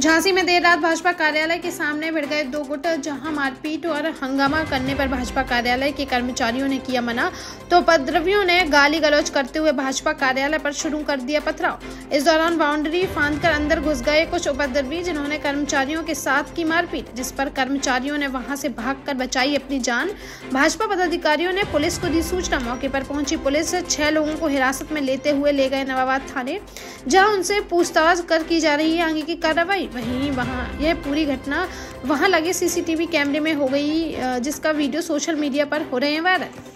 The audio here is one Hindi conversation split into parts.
झांसी में देर रात भाजपा कार्यालय के सामने भिड़ गए दो गुट। जहां मारपीट और हंगामा करने पर भाजपा कार्यालय के कर्मचारियों ने किया मना, तो उपद्रवियों ने गाली गलौज करते हुए भाजपा कार्यालय पर शुरू कर दिया पथराव। इस दौरान बाउंड्री फांदकर अंदर घुस गए कुछ उपद्रवी, जिन्होंने कर्मचारियों के साथ की मारपीट, जिस पर कर्मचारियों ने वहां से भागकर बचाई अपनी जान। भाजपा पदाधिकारियों ने पुलिस को दी सूचना। मौके पर पहुंची पुलिस 6 लोगों को हिरासत में लेते हुए ले गए नवाबाद थाने, जहां उनसे पूछताछ कर की जा रही है आगे की कार्रवाई। वहां यह पूरी घटना वहां लगे सीसीटीवी कैमरे में हो गई, जिसका वीडियो सोशल मीडिया पर हो रहे हैं वायरल।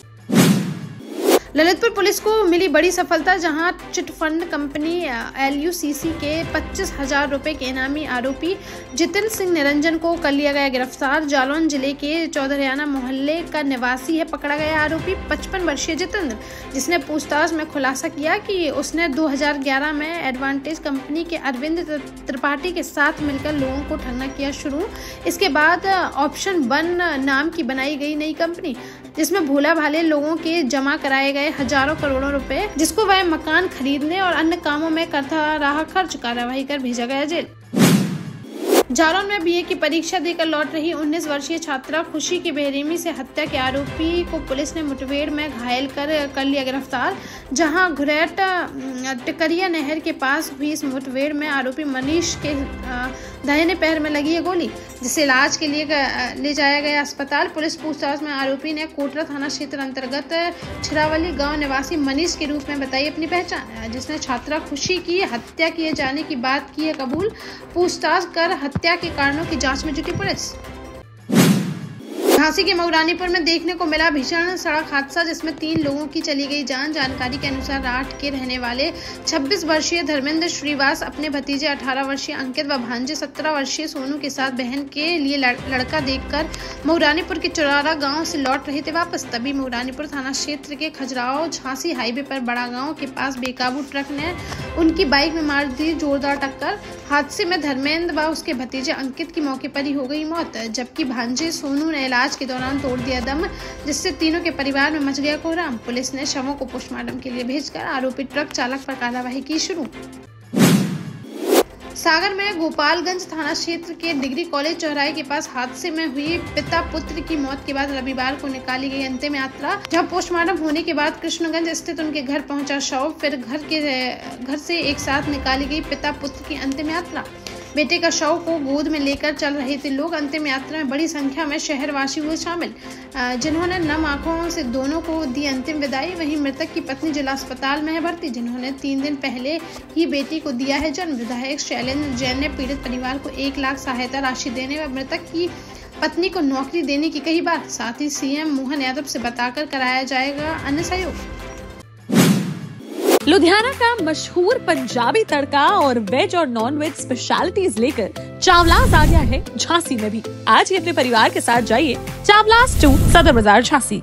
ललितपुर पुलिस को मिली बड़ी सफलता, जहां चिटफंड कंपनी LUCC के 25,000 रुपए के इनामी आरोपी जितिन सिंह निरंजन को कर लिया गया गिरफ्तार। जालौन जिले के चौधरियाना मोहल्ले का निवासी है पकड़ा गया आरोपी 55 वर्षीय जितेंद्र, जिसने पूछताछ में खुलासा किया कि उसने 2011 में एडवांटेज कंपनी के अरविंद त्रिपाठी के साथ मिलकर लोगों को ठगना किया शुरू। इसके बाद ऑप्शन 1 नाम की बनाई गई नई कंपनी, जिसमें भोला भाले लोगों के जमा कराए गए हजारों करोड़ों रुपए, जिसको वह मकान खरीदने और अन्य कामों में करता रहा खर्च, कार्रवाई कर भेजा गया जेल। जालौन में BA की परीक्षा देकर लौट रही 19 वर्षीय छात्रा खुशी की बेरहमी से हत्या के आरोपी को पुलिस ने मुठभेड़ में घायल कर लिया गिरफ्तार। जहां घुरैठ टिकरिया नहर के पास हुई इस मुठभेड़ में आरोपी मनीष के दाहिने पैर में लगी है गोली, जिसे इलाज के लिए ले जाया गया अस्पताल। पुलिस पूछताछ में आरोपी ने कोटरा थाना क्षेत्र अंतर्गत छिरावली गांव निवासी मनीष के रूप में बताई अपनी पहचान, जिसने छात्रा खुशी की हत्या किए जाने की बात की है कबूल। पूछताछ कर हत्या के कारणों की जांच में जुटी पुलिस। झांसी के मऊरानीपुर में देखने को मिला भीषण सड़क हादसा, जिसमें 3 लोगों की चली गई जान। जानकारी के अनुसार राठ के रहने वाले 26 वर्षीय धर्मेंद्र श्रीवास अपने भतीजे 18 वर्षीय अंकित व भांजे 17 वर्षीय सोनू के साथ बहन के लिए लड़का देखकर मऊरानीपुर के चौरारा गांव से लौट रहे थे वापस। तभी मऊरानीपुर थाना क्षेत्र के खजुराहो झांसी हाईवे पर बड़ा गांव के पास बेकाबू ट्रक ने उनकी बाइक में मार दी जोरदार टक्कर। हादसे में धर्मेंद्र व उसके भतीजे अंकित की मौके पर ही हो गई मौत, जबकि भांजे सोनू ने इलाज के दौरान तोड़ दिया दम, जिससे तीनों के परिवार में मच गया कोहराम। पुलिस ने शवों को पोस्टमार्टम के लिए भेजकर आरोपी ट्रक चालक पर कार्रवाई की शुरू। सागर में गोपालगंज थाना क्षेत्र के डिग्री कॉलेज चौराहे के पास हादसे में हुई पिता पुत्र की मौत के बाद रविवार को निकाली गई अंतिम यात्रा, जहां पोस्टमार्टम होने के बाद कृष्णगंज स्थित उनके घर पहुंचा शव। फिर घर से एक साथ निकाली गई पिता पुत्र की अंतिम यात्रा। बेटे का शव को गोद में लेकर चल रहे थे लोग। अंतिम यात्रा में बड़ी संख्या में शहरवासी हुए शामिल, जिन्होंने नम आंखों से दोनों को दी अंतिम विदाई। वहीं मृतक की पत्नी जिला अस्पताल में है भर्ती, जिन्होंने 3 दिन पहले ही बेटी को दिया है जन्म। विधायक शैलेंद्र जैन ने पीड़ित परिवार को 1 लाख सहायता राशि देने व मृतक की पत्नी को नौकरी देने की कही बात। साथ ही CM मोहन यादव से बताकर कराया जाएगा अन्य सहयोग। लुधियाना का मशहूर पंजाबी तड़का और वेज और नॉन वेज स्पेशलिटीज लेकर चावलास आ गया है झांसी में भी। आज ही अपने परिवार के साथ जाइए चावलास 2 सदर बाजार झांसी।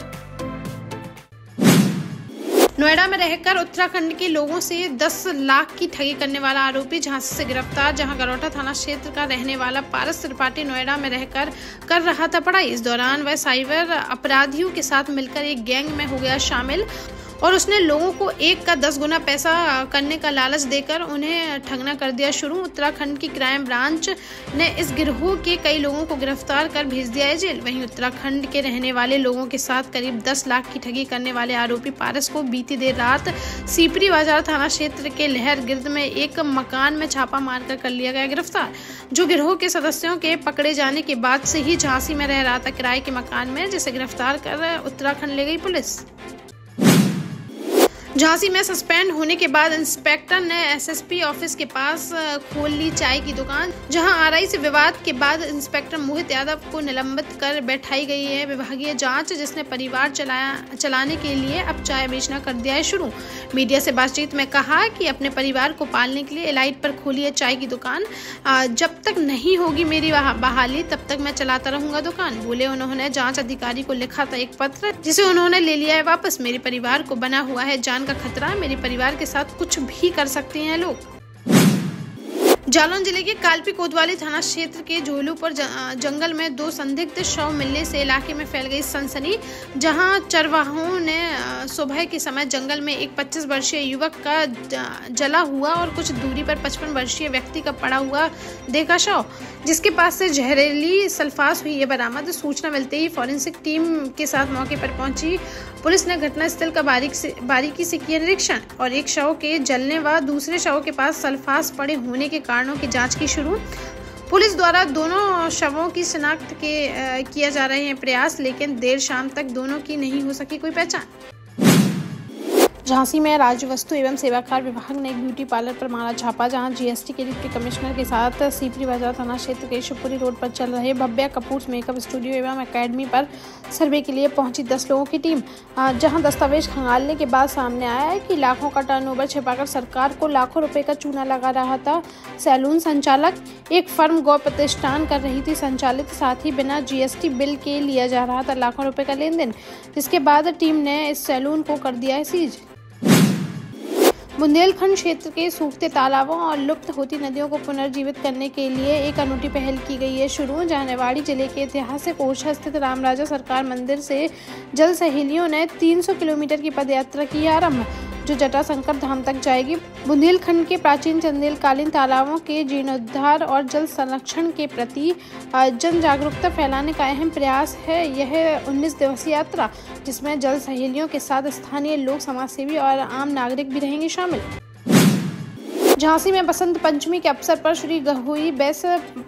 नोएडा में रहकर उत्तराखंड के लोगों से 10 लाख की ठगी करने वाला आरोपी झांसी से गिरफ्तार। जहां गरौटा थाना क्षेत्र का रहने वाला पारस त्रिपाठी नोएडा में रहकर कर रहा था पढ़ाई। इस दौरान वह साइबर अपराधियों के साथ मिलकर एक गैंग में हो गया शामिल और उसने लोगों को 1 का 10 गुना पैसा करने का लालच देकर उन्हें ठगना कर दिया शुरू। उत्तराखंड की क्राइम ब्रांच ने इस गिरोह के कई लोगों को गिरफ्तार कर भेज दिया है जेल। वहीं उत्तराखंड के रहने वाले लोगों के साथ करीब 10 लाख की ठगी करने वाले आरोपी पारस को बीती देर रात सीपरी बाजार थाना क्षेत्र के लहर गिर्द में एक मकान में छापा मारकर कर लिया गया गिरफ्तार, जो गिरोह के सदस्यों के पकड़े जाने के बाद से ही झांसी में रह रहा था किराए के मकान में, जिसे गिरफ्तार कर उत्तराखंड ले गई पुलिस। झांसी में सस्पेंड होने के बाद इंस्पेक्टर ने SSP ऑफिस के पास खोल ली चाय की दुकान, जहां RI से विवाद के बाद इंस्पेक्टर मोहित यादव को निलंबित कर बैठाई गई है विभागीय जांच, जिसने परिवार चलाने के लिए अब चाय बेचना कर दिया है शुरू। मीडिया से बातचीत में कहा कि अपने परिवार को पालने के लिए एलाइट पर खोली है चाय की दुकान। जब तक नहीं होगी मेरी बहाली तब तक मैं चलाता रहूंगा दुकान, बोले उन्होंने। जांच अधिकारी को लिखा था एक पत्र, जिसे उन्होंने ले लिया है वापस। मेरे परिवार को बना हुआ है जान का खतरा, मेरे परिवार के साथ कुछ भी कर सकते हैं लोग। जालौन जिले के कालपी कोतवाली थाना क्षेत्र के झोलू पर जंगल में 2 संदिग्ध शव मिलने से इलाके में फैल गई सनसनी। जहां चरवाहों ने सुबह के समय जंगल में एक 25 वर्षीय युवक का जला हुआ और कुछ दूरी पर 55 वर्षीय व्यक्ति का पड़ा हुआ देखा शव, जिसके पास से जहरीली सल्फास हुई है बरामद। सूचना मिलते ही फॉरेंसिक टीम के साथ मौके पर पहुंची पुलिस ने घटनास्थल का बारीकी से किया निरीक्षण और एक शव के जलने व दूसरे शव के पास सल्फास पड़े होने के कारणों की जांच की शुरू। पुलिस द्वारा दोनों शवों की शिनाख्त किया जा रहे हैं प्रयास, लेकिन देर शाम तक दोनों की नहीं हो सकी कोई पहचान। झांसी में राज्य वस्तु एवं सेवाकर विभाग ने एक ब्यूटी पार्लर पर मारा छापा, जहां जीएसटी के डिप्टी कमिश्नर के साथ सीपरी बाजार थाना क्षेत्र के शिवपुरी रोड पर चल रहे भव्या कपूर्स मेकअप स्टूडियो एवं एकेडमी पर सर्वे के लिए पहुंची 10 लोगों की टीम। जहां दस्तावेज खंगालने के बाद सामने आया है कि लाखों का टर्नओवर छिपाकर सरकार को लाखों रुपए का चूना लगा रहा था सैलून संचालक। एक फर्म गौ प्रतिष्ठान कर रही थी संचालित, साथ ही बिना जीएसटी बिल के लिया जा रहा था लाखों रुपए का लेन देन, जिसके बाद टीम ने इस सैलून को कर दिया है सीज। बुंदेलखंड क्षेत्र के सूखते तालाबों और लुप्त होती नदियों को पुनर्जीवित करने के लिए एक अनूठी पहल की गई है शुरू। जहानेवाड़ी जिले के ऐतिहासिक ओरछा स्थित रामराजा सरकार मंदिर से जल सहेलियों ने 300 किलोमीटर की पदयात्रा की आरंभ, जो जटाशंकर धाम तक जाएगी। बुंदेलखंड के प्राचीन चंदेलकालीन तालाबों के जीर्णोद्धार और जल संरक्षण के प्रति जन जागरूकता फैलाने का अहम प्रयास है यह 19 दिवसीय यात्रा, जिसमें जल सहेलियों के साथ स्थानीय लोग, समाजसेवी और आम नागरिक भी रहेंगे शामिल। झांसी में बसंत पंचमी के अवसर पर श्री गहुई बैस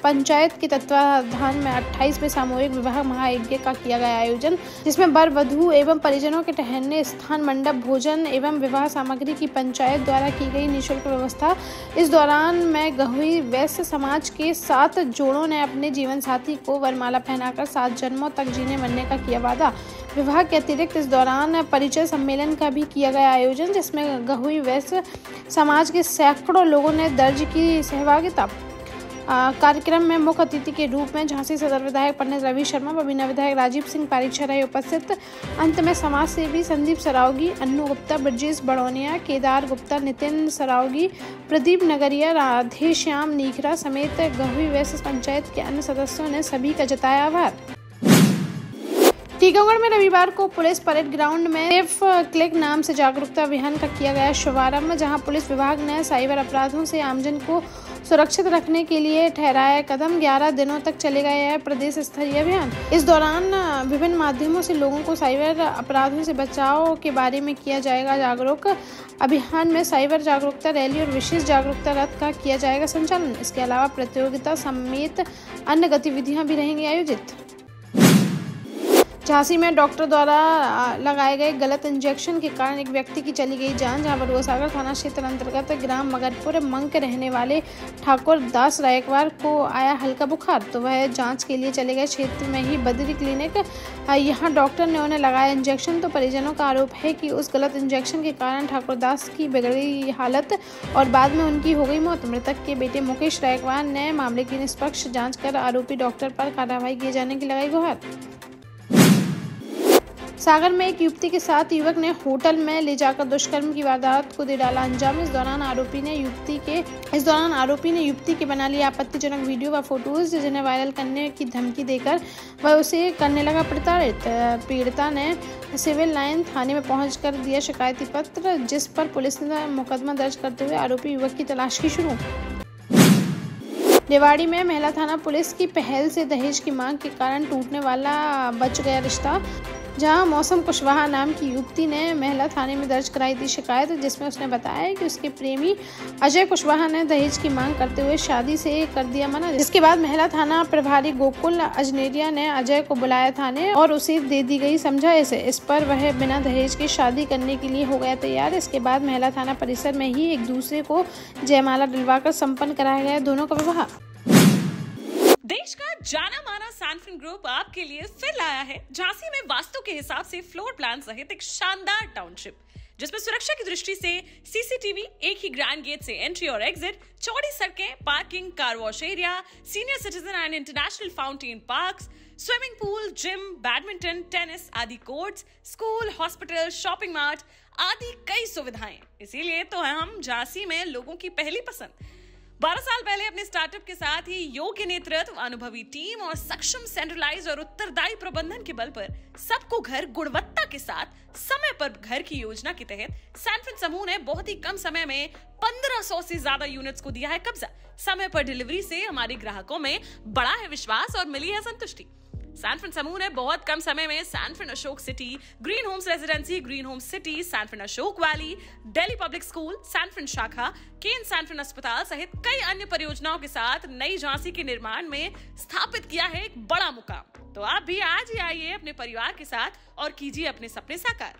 पंचायत के तत्वाधान में 28वें सामूहिक विवाह महायज्ञ का किया गया आयोजन, जिसमें वर वधू एवं परिजनों के ठहरने स्थान, मंडप, भोजन एवं विवाह सामग्री की पंचायत द्वारा की गई निःशुल्क व्यवस्था। इस दौरान में गहुई वैश्य समाज के 7 जोड़ों ने अपने जीवन साथी को वरमाला पहनाकर 7 जन्मों तक जीने मरने का किया वादा। विवाह के अतिरिक्त इस दौरान परिचय सम्मेलन का भी किया गया आयोजन, जिसमें गहुई वैश्य समाज के सैकड़ों लोगों ने दर्ज की सहभागिता। कार्यक्रम में मुख्य अतिथि के रूप में झांसी सदर विधायक पंडित रवि शर्मा, बबीना विधायक राजीव सिंह पारीक्षा रहे उपस्थित। अंत में समाज सेवी संदीप सरावगी, अन्नू गुप्ता, ब्रजेश बड़ौनिया, केदार गुप्ता, नितिन सरावगी, प्रदीप नगरिया, राधेश्याम नीखरा समेत गहुई वैश्य पंचायत के अन्य सदस्यों ने सभी का जताया आभार। टीकमगढ़ में रविवार को पुलिस परेड ग्राउंड में सेफ क्लिक नाम से जागरूकता अभियान का किया गया शुभारंभ, जहां पुलिस विभाग ने साइबर अपराधों से आमजन को सुरक्षित रखने के लिए ठहराया कदम। 11 दिनों तक चलेगा यह प्रदेश स्तरीय अभियान। इस दौरान विभिन्न माध्यमों से लोगों को साइबर अपराधों से बचाव के बारे में किया जाएगा जागरूक। अभियान में साइबर जागरूकता रैली और विशेष जागरूकता रथ का किया जाएगा संचालन। इसके अलावा प्रतियोगिता समेत अन्य गतिविधियां भी रहेंगी आयोजित। झांसी में डॉक्टर द्वारा लगाए गए गलत इंजेक्शन के कारण एक व्यक्ति की चली गई जान, जहां बरुआ सागर थाना क्षेत्र अंतर्गत ग्राम मगरपुर मंक रहने वाले ठाकुर दास रायकवार को आया हल्का बुखार, तो वह जांच के लिए चले गए क्षेत्र में ही बद्री क्लिनिक। यहां डॉक्टर ने उन्हें लगाया इंजेक्शन, तो परिजनों का आरोप है कि उस गलत इंजेक्शन के कारण ठाकुर दास की बिगड़ी हालत और बाद में उनकी हो गई मौत। मृतक के बेटे मुकेश रायकवार ने मामले की निष्पक्ष जाँच कर आरोपी डॉक्टर पर कार्रवाई किए जाने की लगाई गुहार। सागर में एक युवती के साथ युवक ने होटल में ले जाकर दुष्कर्म की वारदात को दे डाला अंजाम। इस दौरान आरोपी ने युवती के बना लिया आपत्तिजनक वीडियो व फोटोज, जिन्हें वायरल करने की धमकी देकर वह उसे करने लगा प्रताड़ित। पीड़िता ने सिविल लाइन थाने में पहुंचकर दिया शिकायती पत्र, जिस पर पुलिस ने मुकदमा दर्ज करते हुए आरोपी युवक की तलाश की शुरू। रेवाड़ी में महिला थाना पुलिस की पहल से दहेज की मांग के कारण टूटने वाला बच गया रिश्ता, जहां मौसम कुशवाहा नाम की युवती ने महिला थाने में दर्ज कराई थी शिकायत, जिसमें उसने बताया कि उसके प्रेमी अजय कुशवाहा ने दहेज की मांग करते हुए शादी से कर दिया मना, जिसके बाद महिला थाना प्रभारी गोकुल अजनेरिया ने अजय को बुलाया थाने और उसे दे दी गई समझाइश। इस पर वह बिना दहेज के शादी करने के लिए हो गया तैयार। इसके बाद महिला थाना परिसर में ही एक दूसरे को जयमाला दिलवाकर संपन्न कराया गया दोनों का विवाह। देश का जाना माना सैनफिन ग्रुप आपके लिए फिर लाया है झांसी में वास्तु के हिसाब से फ्लोर प्लान सहित एक शानदार टाउनशिप, जिसमें सुरक्षा की दृष्टि से सीसीटीवी, एक ही ग्रैंड गेट से एंट्री और एग्जिट, चौड़ी सड़कें, parking, car wash area, senior citizen and international fountain parks, swimming pool, gym, badminton, tennis आदि courts, school, hospital, shopping mart आदि कई सुविधाएं। इसीलिए तो हम झांसी में लोगों की पहली पसंद। 12 साल पहले अपने स्टार्टअप के साथ ही योग्य नेतृत्व, अनुभवी टीम और सक्षम सेंट्रलाइज और उत्तरदायी प्रबंधन के बल पर सबको घर गुणवत्ता के साथ समय पर घर की योजना के तहत सैनफिन समूह ने बहुत ही कम समय में 1500 से ज्यादा यूनिट्स को दिया है कब्जा। समय पर डिलीवरी से हमारे ग्राहकों में बढ़ा है विश्वास और मिली है संतुष्टि। सैनफिन समूह ने बहुत कम समय में Sanfin Ashok city, green homes residency, green homes city, Sanfin Ashok valley, Delhi public school, Sanfin शाखा, केन सैनफिन अस्पताल सहित कई अन्य परियोजनाओं के साथ नई झांसी के निर्माण में स्थापित किया है एक बड़ा मुकाम। तो आप भी आज ही आइए अपने परिवार के साथ और कीजिए अपने सपने साकार।